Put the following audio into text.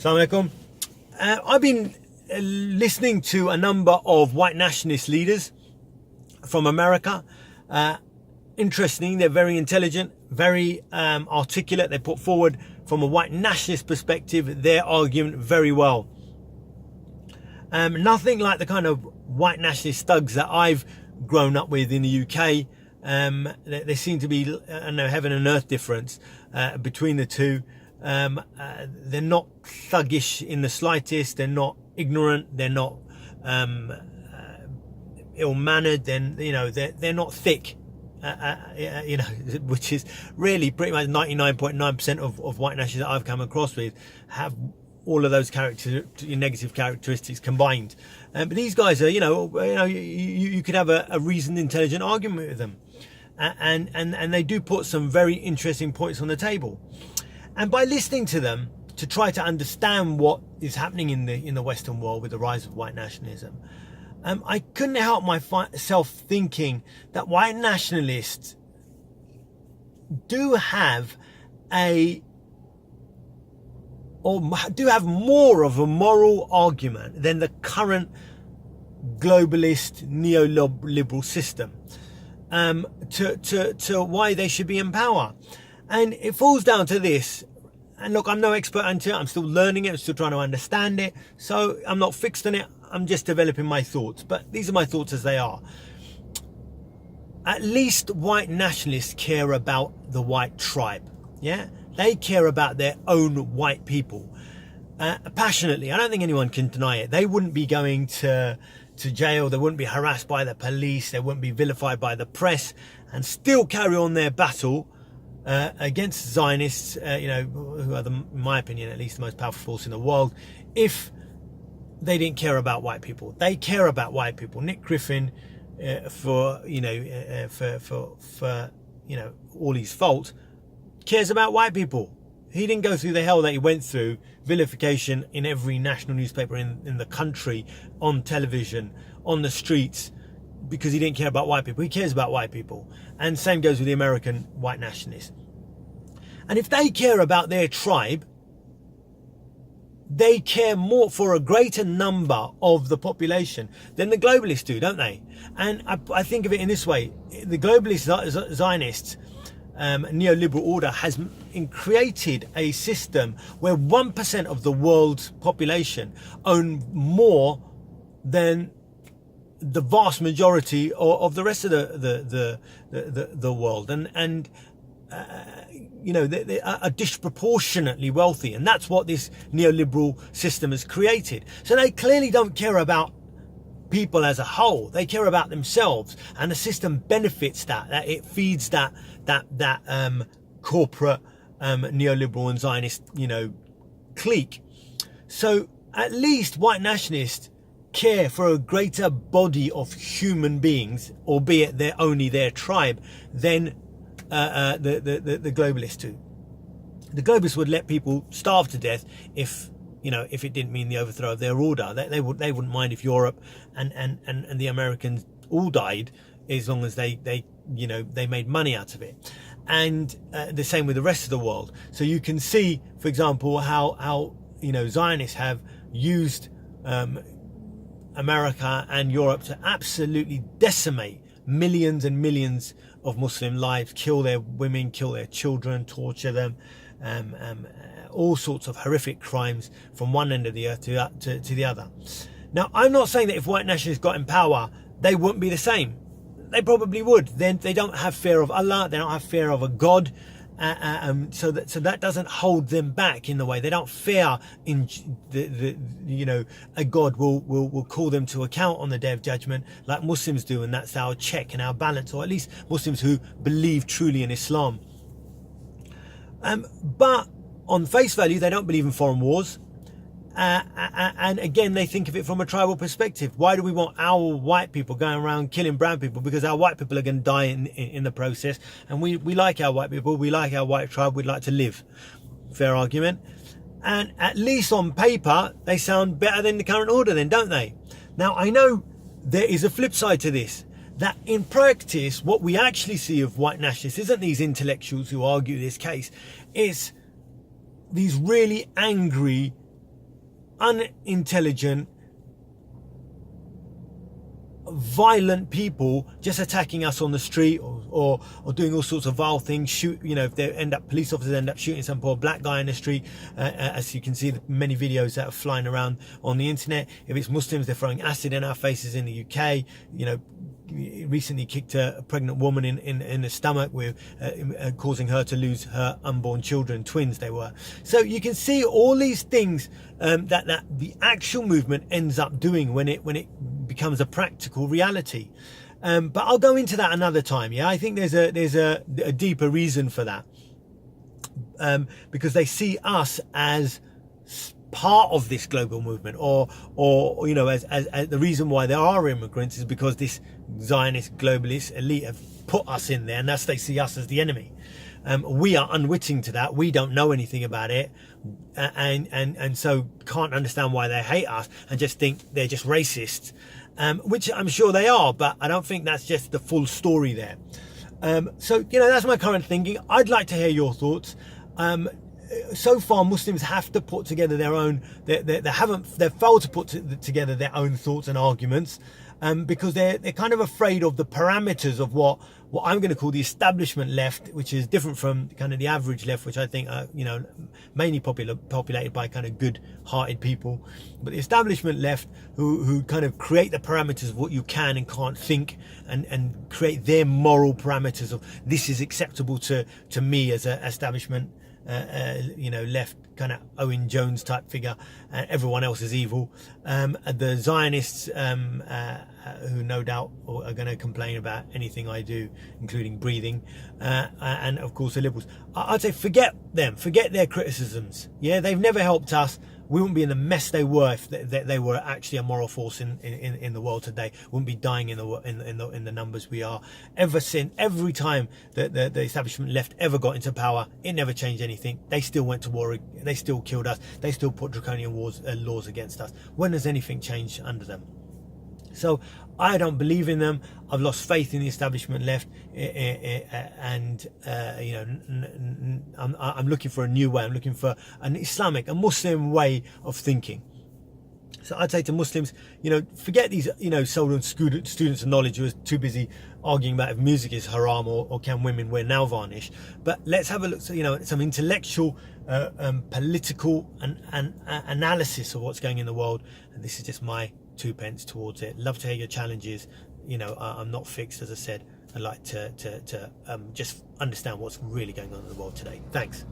Assalamu alaikum. I've been listening to a number of white nationalist leaders from America. Interesting, they're very intelligent, very articulate. They put forward from a white nationalist perspective their argument very well. Nothing like the kind of white nationalist thugs that I've grown up with in the UK. There seem to be, I don't know, heaven and earth difference between the two. They're not thuggish in the slightest. They're not ignorant. They're not ill-mannered. Then they're not thick. Which is really pretty much 99.9% of white nationalists that I've come across with have all of those negative characteristics combined. But these guys are, you could have a reasoned, intelligent argument with them, and they do put some very interesting points on the table. And by listening to them to try to understand what is happening in the Western world with the rise of white nationalism, I couldn't help myself thinking that white nationalists do have more of a moral argument than the current globalist neoliberal system to why they should be in power. And it falls down to this. And look, I'm no expert into it. I'm still learning it. I'm still trying to understand it. So I'm not fixed on it. I'm just developing my thoughts. But these are my thoughts as they are. At least white nationalists care about the white tribe. Yeah? They care about their own white people. Passionately. I don't think anyone can deny it. They wouldn't be going to jail. They wouldn't be harassed by the police. They wouldn't be vilified by the press and still carry on their battle against Zionists, who are, in my opinion, at least the most powerful force in the world, if they didn't care about white people. They care about white people. Nick Griffin, for all his fault, cares about white people. He didn't go through the hell that he went through, vilification in every national newspaper in the country, on television, on the streets, because he didn't care about white people. He cares about white people. And same goes with the American white nationalists. And if they care about their tribe, they care more for a greater number of the population than the globalists do, don't they? And I think of it in this way. The globalist Zionists neoliberal order has created a system where 1% of the world's population own more than the vast majority of the rest of the world, and they are disproportionately wealthy, and that's what this neoliberal system has created. So they clearly don't care about people as a whole. They care about themselves, and the system benefits that it feeds that corporate neoliberal and Zionist clique. So at least white nationalists care for a greater body of human beings, albeit they're only their tribe, than the globalists do. The globalists would let people starve to death if it didn't mean the overthrow of their order. They wouldn't mind if Europe and the Americans all died, as long as they made money out of it. And the same with the rest of the world. So you can see, for example, how Zionists have used America and Europe to absolutely decimate millions and millions of Muslim lives, kill their women, kill their children, torture them, all sorts of horrific crimes from one end of the earth to the other. Now, I'm not saying that if white nationalists got in power, they wouldn't be the same. They probably would. Then they don't have fear of Allah. They don't have fear of a God. So that doesn't hold them back in the way. They don't fear a God will call them to account on the day of judgment like Muslims do, and that's our check and our balance, or at least Muslims who believe truly in Islam. But on face value, they don't believe in foreign wars. And again, they think of it from a tribal perspective. Why do we want our white people going around killing brown people? Because our white people are going to die in the process. And we like our white people. We like our white tribe. We'd like to live. Fair argument. And at least on paper, they sound better than the current order then, don't they? Now, I know there is a flip side to this. That in practice, what we actually see of white nationalists isn't these intellectuals who argue this case. It's these really angry unintelligent, violent people just attacking us on the street, or doing all sorts of vile things. If they police officers end up shooting some poor black guy in the street, as you can see the many videos that are flying around on the internet. If it's Muslims, they're throwing acid in our faces. In the UK, recently kicked a pregnant woman in the stomach, with causing her to lose her unborn children, twins they were. So you can see all these things that the actual movement ends up doing when it becomes a practical reality. But I'll go into that another time. I think there's a deeper reason for that, because they see us as part of this global movement, or as the reason why there are immigrants is because this Zionist globalist elite have put us in there, and thus they see us as the enemy. We are unwitting to that. We don't know anything about it, and so can't understand why they hate us and just think they're just racists, which I'm sure they are, but I don't think that's just the full story there. So that's my current thinking. I'd like to hear your thoughts. So far, Muslims have to put together their own. They've failed to put together their own thoughts and arguments, because they're kind of afraid of the parameters of what I'm going to call the establishment left, which is different from kind of the average left, which I think are mainly populated by kind of good-hearted people. But the establishment left, who kind of create the parameters of what you can and can't think, and create their moral parameters of this is acceptable to me as an establishment. Left kind of Owen Jones type figure, and everyone else is evil. The Zionists, who no doubt are going to complain about anything I do, including breathing, and of course the liberals. I'd say forget them, forget their criticisms. They've never helped us. We wouldn't be in the mess they were if they were actually a moral force in the world today. We wouldn't be dying in the numbers we are. Every time the establishment left ever got into power, it never changed anything. They still went to war. They still killed us. They still put draconian laws against us. When has anything changed under them? So I don't believe in them. I've lost faith in the establishment left, and I'm looking for a new way. I'm looking for an Islamic, a Muslim way of thinking. So I'd say to Muslims, forget these, sold-on students of knowledge who are too busy arguing about if music is haram or can women wear nail varnish. But let's have a look, at some intellectual, political and analysis of what's going in the world. And this is just my 2 pence towards it. Love to hear your challenges. I'm not fixed, as I said. I'd like to just understand what's really going on in the world today. Thanks.